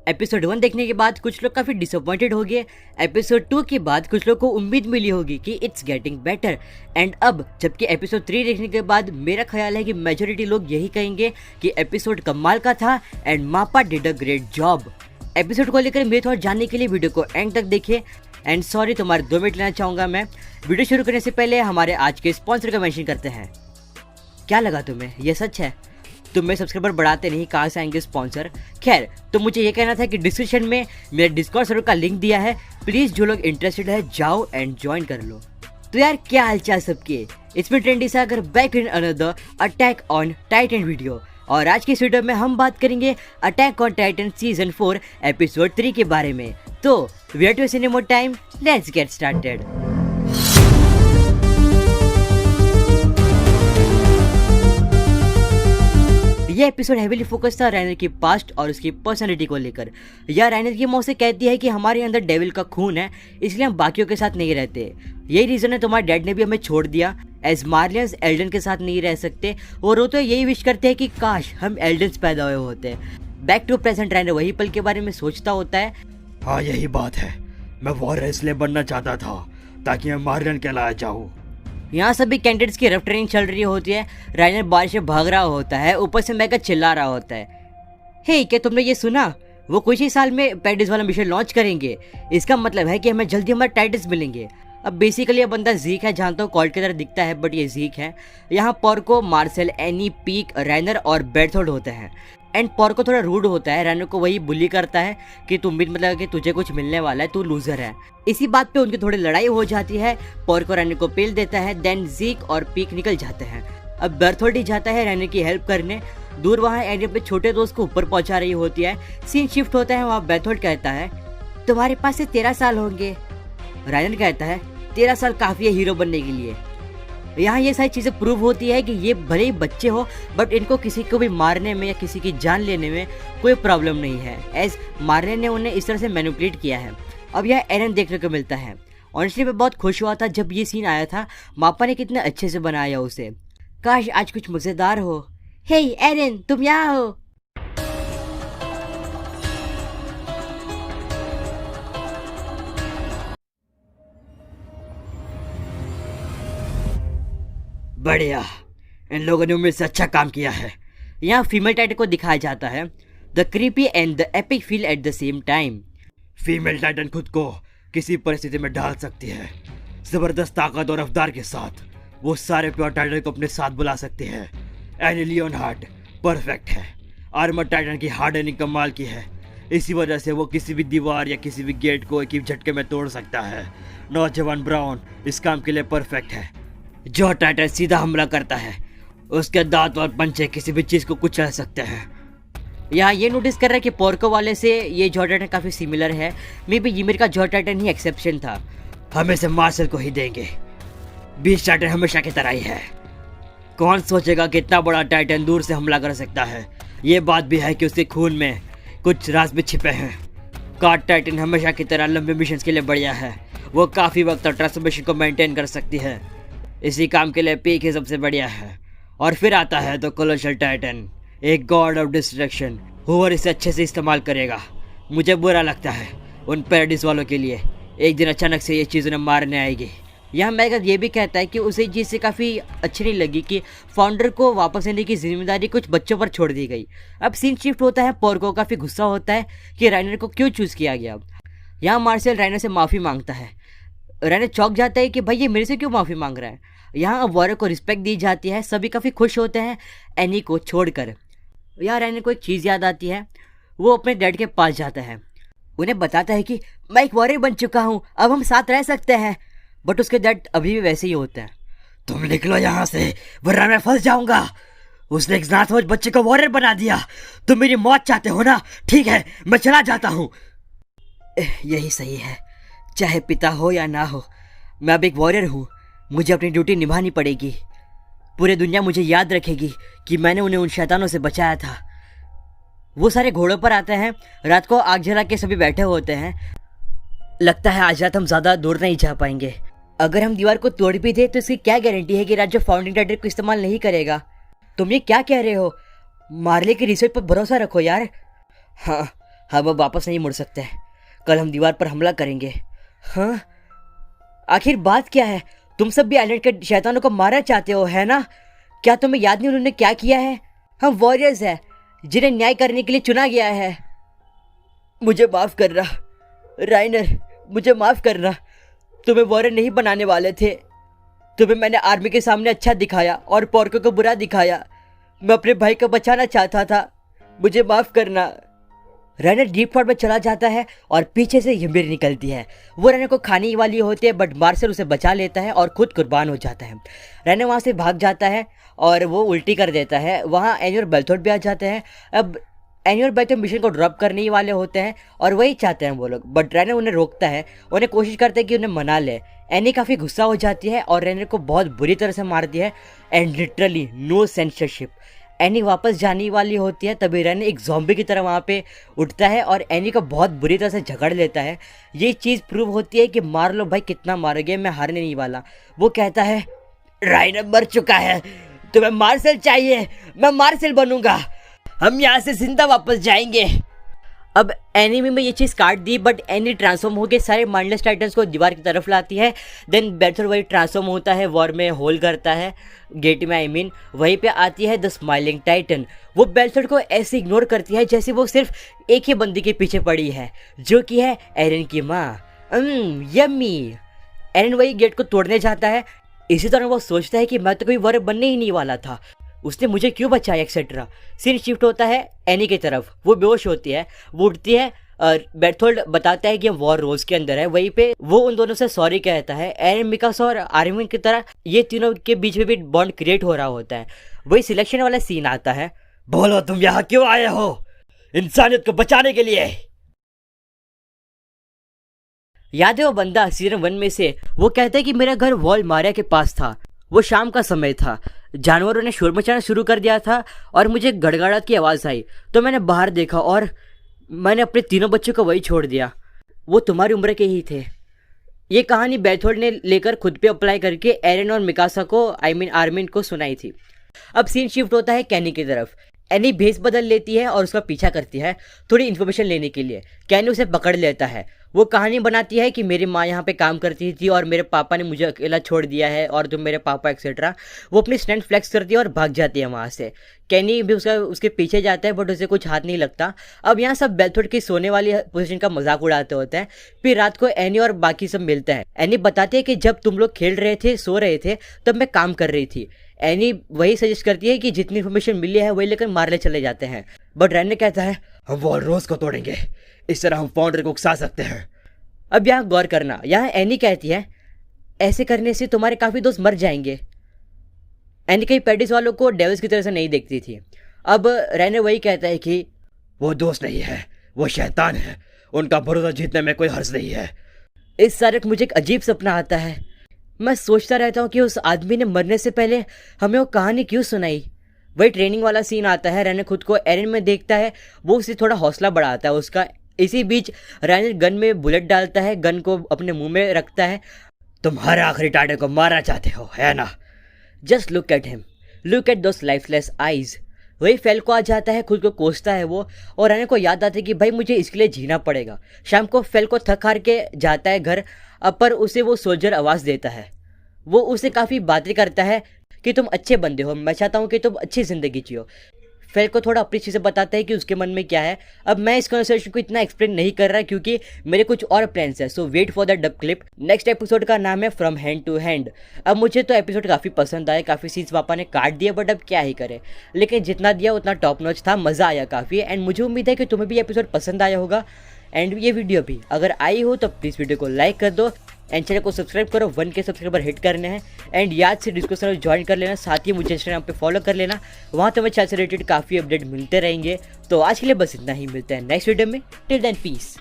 Episode 1 देखने के बाद कुछ लोग काफ़ी डिसअपॉइंटेड हो गए। एपिसोड 2 के बाद कुछ लोग को उम्मीद मिली होगी कि इट्स गेटिंग बेटर। एंड अब जबकि एपिसोड 3 देखने के बाद मेरा ख्याल है कि मेजोरिटी लोग यही कहेंगे कि एपिसोड कमाल का था एंड मापा did a great job. Episode को लेकर मेरे थॉट जानने के लिए वीडियो को एंड तक देखिए। एंड सॉरी, तुम्हारे 2 मिनट लेना चाहूँगा मैं। वीडियो शुरू करने से पहले हमारे आज के स्पॉन्सर का मेंशन करते हैं। क्या लगा तुम्हें, ये सच है? तुम मेरे सब्सक्राइबर बढ़ाते नहीं, कहाँ से आएंगे स्पॉन्सर? खैर, तो मुझे ये कहना था कि डिस्क्रिप्शन में मेरे डिस्कॉर्ड सर्वर का लिंक दिया है, प्लीज़ जो लोग इंटरेस्टेड है जाओ एंड ज्वाइन कर लो। तो यार क्या हालचाल सबके, इसमें trendy Sagar back in another attack on Titan video. और आज की इस वीडियो में हम बात करेंगे attack on Titan season 4 episode 3 के बारे में। तो wait waste any more time, let's get started. यह एपिसोड हेवीली फोकस था राइनर की पास्ट और उसकी पर्सनालिटी को लेकर। यह राइनर की मौत से कहती है कि हमारे अंदर डेविल का खून है, इसलिए हम बाकियों के साथ नहीं रहते। यही रीजन है तुम्हारे डैड ने भी हमें छोड़ दिया, एज मार्लियंस एल्डन के साथ नहीं रह सकते। और वो तो यही विश करते हैं कि काश हम एल्डन्स पैदा हुए होते। बैक टू प्रेजेंट राइनर वही पल के बारे में सोचता होता है। हाँ यही बात है, मैं वॉरियर इसलिए बनना चाहता था ताकि मैं मार्लियन कहलाया जाऊँ। यहाँ सभी कैंडिडेट्स की रफ ट्रेनिंग चल रही होती है। राइनर बारिश में भाग रहा होता है, ऊपर से मैगा चिल्ला रहा होता है, हे क्या तुमने ये सुना? वो कुछ ही साल में पैडिस वाला मिशन लॉन्च करेंगे। इसका मतलब है कि हमें जल्दी हमारे टाइटल्स मिलेंगे। अब बेसिकली ये बंदा जीक है, जानता हूँ कॉल्ट की तरह दिखता है बट ये जीक है। यहाँ पोर्को, मार्सेल, एनी, पीक, राइनर और बेर्थोल्ड होते हैं। एंड पोर्को थोड़ा रूड होता है, राइनर को वही बुली करता है कि तुम भी मतलब कि तुझे कुछ मिलने वाला है, तू लूजर है। इसी बात पे उनकी थोड़ी लड़ाई हो जाती है। पोर्को राइनर को पेल देता है, देन जीक और पीक निकल जाते हैं। अब बेर्थोल्ड ही जाता है राइनर की हेल्प करने। दूर वहाँ एनी अपने छोटे दोस्त को ऊपर पहुंचा रही होती है। सीन शिफ्ट होता है, वहाँ बेर्थोल्ड कहता है तुम्हारे पास से 13 साल होंगे। राइनर कहता है 13 साल काफी है हीरो बनने के लिए। यहाँ ये सारी चीज़ें प्रूव होती है कि ये भले ही बच्चे हो बट इनको किसी को भी मारने में या किसी की जान लेने में कोई प्रॉब्लम नहीं है, एज मारने ने उन्हें इस तरह से मैनिपुलेट किया है। अब यह एरन देखने को मिलता है। ऑनेस्टली मैं बहुत खुश हुआ था जब ये सीन आया था। मापा ने कितने अच्छे से बनाया उसे, काश आज कुछ मज़ेदार हो। हे एरन, तुम यहाँ हो? बढ़िया, इन लोगों ने उम्मीद से अच्छा काम किया है। यहाँ फीमेल टाइटन को दिखाया जाता है, the creepy and the epic feel at the same time. Female Titan खुद को किसी परिस्थिति में ढाल सकती है। जबरदस्त ताकत और रफ्तार के साथ वो सारे प्योर टाइटन को अपने साथ बुला सकती है। एनी लियोनहार्ड परफेक्ट है। आर्मर टाइटन की हार्डनिंग कमाल की है, इसी वजह से वो किसी भी दीवार या किसी भी गेट को एक ही झटके में तोड़ सकता है। नौजवान ब्राउन इस काम के लिए परफेक्ट है। जो टाइटन सीधा हमला करता है, उसके दांत और पंचे किसी भी चीज़ को कुचल सकते हैं। यहाँ ये नोटिस कर रहा है कि पोर्को वाले से ये जॉ टाइटन काफ़ी सिमिलर है। मे बी ईमिर का जॉ टाइटन ही एक्सेप्शन था। हम इसे मार्शल को ही देंगे, 20 टाइटन हमेशा की तरह ही है। कौन सोचेगा कि इतना बड़ा टाइटन दूर से हमला कर सकता है। ये बात भी है कि उसके खून में कुछ राज भी छिपे हैं। कार्ड टाइटन हमेशा की तरह लंबे मिशन के लिए बढ़िया है, वो काफ़ी वक्त तक ट्रांसफॉर्मेशन को मेंटेन कर सकती है। इसी काम के लिए पीक ही सबसे बढ़िया है। और फिर आता है तो कोलोशल टाइटन, एक गॉड ऑफ डिस्ट्रक्शन। हूवर इसे अच्छे से इस्तेमाल करेगा। मुझे बुरा लगता है उन पैराडिस वालों के लिए, एक दिन अचानक से ये चीज़ उन्हें मारने आएगी। यहाँ मैगन ये भी कहता है कि उसे चीज़ से काफ़ी अच्छी नहीं लगी कि फाउंडर को वापस लेने की जिम्मेदारी कुछ बच्चों पर छोड़ दी गई। अब सीन शिफ्ट होता है, पोर्को काफ़ी गुस्सा होता है कि राइनर को क्यों चूज़ किया गया। यहाँ मार्शल राइनर से माफ़ी मांगता है। राइनर चौंक जाता है कि भाई ये मेरे से क्यों माफ़ी मांग रहा है। यहाँ अब वॉरियर को रिस्पेक्ट दी जाती है, सभी काफ़ी खुश होते हैं एनी को छोड़कर। यहाँ राइनर को एक चीज़ याद आती है, वो अपने डैड के पास जाता है, उन्हें बताता है कि मैं एक वॉरियर बन चुका हूँ, अब हम साथ रह सकते हैं। बट उसके डैड अभी भी वैसे ही होते हैं। तुम निकलो यहाँ से वरना मैं फंस जाऊंगा। उसने एक नासमझ बच्चे को वॉरियर बना दिया। तुम मेरी मौत चाहते हो ना? ठीक है, मैं चला जाता हूँ। यही सही है, चाहे पिता हो या ना हो, मैं अब एक वॉरियर हूँ। मुझे अपनी ड्यूटी निभानी पड़ेगी। पूरी दुनिया मुझे याद रखेगी कि मैंने उन्हें उन शैतानों से बचाया था। वो सारे घोड़ों पर आते हैं, रात को आग जला के सभी बैठे होते हैं। लगता है आज रात हम ज़्यादा दूर नहीं जा पाएंगे। अगर हम दीवार को तोड़ भी दे तो इसकी क्या गारंटी है कि राज्य फाउंडिंग टाइटन को इस्तेमाल नहीं करेगा। तुम ये क्या कह रहे हो? मार्ले की रिसर्च पर भरोसा रखो यार। हाँ, हम अब वापस नहीं मुड़ सकते। कल हम दीवार पर हमला करेंगे। हाँ, आखिर बात क्या है? तुम सब भी आइलैंड के शैतानों को मारना चाहते हो, है ना? क्या तुम्हें याद नहीं उन्होंने क्या किया है? हम वॉरियर्स हैं जिन्हें न्याय करने के लिए चुना गया है। मुझे माफ करना राइनर, मुझे माफ करना। तुम्हें वॉरियर नहीं बनाने वाले थे। तुम्हें मैंने आर्मी के सामने अच्छा दिखाया और पोर्को को बुरा दिखाया। मैं अपने भाई को बचाना चाहता था। मुझे माफ करना। राइनर डीप थॉट में चला जाता है और पीछे से ymir निकलती है। वो राइनर को खाने वाली होती है, बट मार्शल उसे बचा लेता है और खुद कुर्बान हो जाता है। राइनर वहाँ से भाग जाता है और वो उल्टी कर देता है। वहाँ एनी और बेल्थोर्ड भी आ जाते हैं। अब एनी और बेल्थोर्ड मिशन को ड्रॉप करने ही वाले होते हैं और वही चाहते हैं वो लोग, बट राइनर उन्हें रोकता है। उन्हें कोशिश करता है कि उन्हें मना ले। एनी काफ़ी गुस्सा हो जाती है और राइनर को बहुत बुरी तरह से मारती है and literally no censorship. Annie वापस जाने वाली होती है, तभी राइनर एक ज़ॉम्बी की तरह वहाँ पे उठता है और एनी को बहुत बुरी तरह से झगड़ लेता है। ये चीज़ प्रूव होती है कि मार लो भाई, कितना मारोगे, मैं हारने नहीं वाला। वो कहता है राइनर मर चुका है, तुम्हें मार्शल चाहिए, मैं मार्शल बनूंगा, हम यहाँ से जिंदा वापस जाएंगे। अब एनिमी में ये चीज़ काट दी, बट एनी ट्रांसफॉर्म होकर सारे माइंडलेस टाइटन्स को दीवार की तरफ लाती है। देन बेल्थोर्ड वही ट्रांसफॉर्म होता है, वॉर में होल करता है, गेट में आई मीन। वहीं पे आती है द स्माइलिंग टाइटन। वो बेल्थोर्ड को ऐसे इग्नोर करती है जैसे वो सिर्फ एक ही बंदी के पीछे पड़ी है, जो कि है एरन की माँ। यम्मी। एरन वही गेट को तोड़ने जाता है। इसी तरह वो सोचता है कि मैं तो कोई वॉरियर बनने ही नहीं वाला था, उसने मुझे क्यों बचाया एक्सेट्रा। सीन शिफ्ट होता है एनी की तरफ। वो बेहोश होती है, वो उठती है। बेल्थोर्ड बताता है कि हम वॉर रोज के अंदर है। वहीं पे वो उन दोनों से सॉरी कहता है। एरन, मिकासा और आर्मिन की तरह ये तीनों के बीच में भी बॉन्ड क्रिएट हो रहा होता है। वही सिलेक्शन वाला सीन आता है। बोलो तुम यहाँ क्यों आए हो? इंसानियत को बचाने के लिए। याद है वो बंदा सीजन 1 में से, वो कहता है कि मेरा घर वॉल मारिया के पास था। वो शाम का समय था, जानवरों ने शोर मचाना शुरू कर दिया था और मुझे गड़गड़ाहट की आवाज़ आई, तो मैंने बाहर देखा और मैंने अपने तीनों बच्चों को वही छोड़ दिया। वो तुम्हारी उम्र के ही थे। ये कहानी बेल्थोर्ड ने लेकर खुद पे अप्लाई करके एरन और मिकासा को आर्मिन को सुनाई थी। अब सीन शिफ्ट होता है कैनी की तरफ। एनी भेस बदल लेती है और उसका पीछा करती है थोड़ी इन्फॉर्मेशन लेने के लिए। कैनी उसे पकड़ लेता है। वो कहानी बनाती है कि मेरी माँ यहाँ पे काम करती थी और मेरे पापा ने मुझे अकेला छोड़ दिया है और तुम मेरे पापा एक्सेट्रा। वो अपनी स्ट्रेंथ फ्लेक्स करती है और भाग जाती है वहाँ से। कैनी भी उसके पीछे जाता है, बट उसे कुछ हाथ नहीं लगता। अब यहाँ सब बेल्थोर्ड की सोने वाली पोजीशन का मजाक उड़ाते होते हैं। फिर रात को एनी और बाकी सब मिलते हैं। एनी बताती है कि जब तुम लोग खेल रहे थे, सो रहे थे, तब मैं काम कर रही थी। एनी वही सजेस्ट करती है कि जितनी इन्फॉर्मेशन मिली है वही लेकर मारने चले जाते हैं, बट राइनर कहता है हम वॉल रोज को तोड़ेंगे, इस तरह हम फाउंडर को उकसा सकते हैं। अब यहाँ गौर करना, यहाँ एनी कहती है ऐसे करने से तुम्हारे काफ़ी दोस्त मर जाएंगे। एनी कहीं पैडिस वालों को डेविल्स की तरह से नहीं देखती थी। अब राइनर वही कहता है कि वो दोस्त नहीं है, वो शैतान है, उनका भरोसा जीतने में कोई हर्ज नहीं है। इस सारे मुझे एक अजीब सपना आता है। मैं सोचता रहता हूँ कि उस आदमी ने मरने से पहले हमें वो कहानी क्यों सुनाई। वही ट्रेनिंग वाला सीन आता है। राइनर खुद को एरन में देखता है, वो उसे थोड़ा हौसला बढ़ाता है उसका। इसी बीच राइनर गन में बुलेट डालता है, गन को अपने मुंह में रखता है। तुम हर आखिरी टाइटन को मारना चाहते हो, है ना? Just look at him, look at those lifeless eyes. वही फेल को आ जाता है, खुद को कोसता है वो, और राइनर को याद आता है कि भाई मुझे इसके लिए जीना पड़ेगा। शाम को फेल को थक हार के जाता है घर, पर उसे वो सोल्जर आवाज़ देता है। वो उसे काफ़ी बातें करता है कि तुम अच्छे बंदे हो, मैं चाहता हूँ कि तुम अच्छी ज़िंदगी जियो। फेल को थोड़ा अपनी चीज़ें बताता है कि उसके मन में क्या है। अब मैं इस कन्वर्सेशन को इतना एक्सप्लेन नहीं कर रहा क्योंकि मेरे कुछ और प्लान्स है, so wait for the dub clip. Next episode का नाम है फ्रॉम हैंड टू हैंड। अब मुझे तो एपिसोड काफ़ी पसंद आया, काफ़ी सीन्स पापा ने काट दिया, बट अब क्या ही करे, लेकिन जितना दिया उतना टॉप नॉच था, मज़ा आया काफ़ी। एंड मुझे उम्मीद है कि तुम्हें भी एपिसोड पसंद आया होगा एंड ये वीडियो भी। अगर आई हो तो प्लीज़ वीडियो को लाइक कर दो एंड चैनल को सब्सक्राइब करो। 1K सब्सक्राइबर हिट करने हैं एंड याद से डिस्कशन में ज्वाइन कर लेना। साथ ही मुझे इंस्टाग्राम पे फॉलो कर लेना, वहाँ तो मैं चैनल से रिलेटेड काफ़ी अपडेट मिलते रहेंगे। तो आज के लिए बस इतना ही, मिलते हैं नेक्स्ट वीडियो में। Till then piece.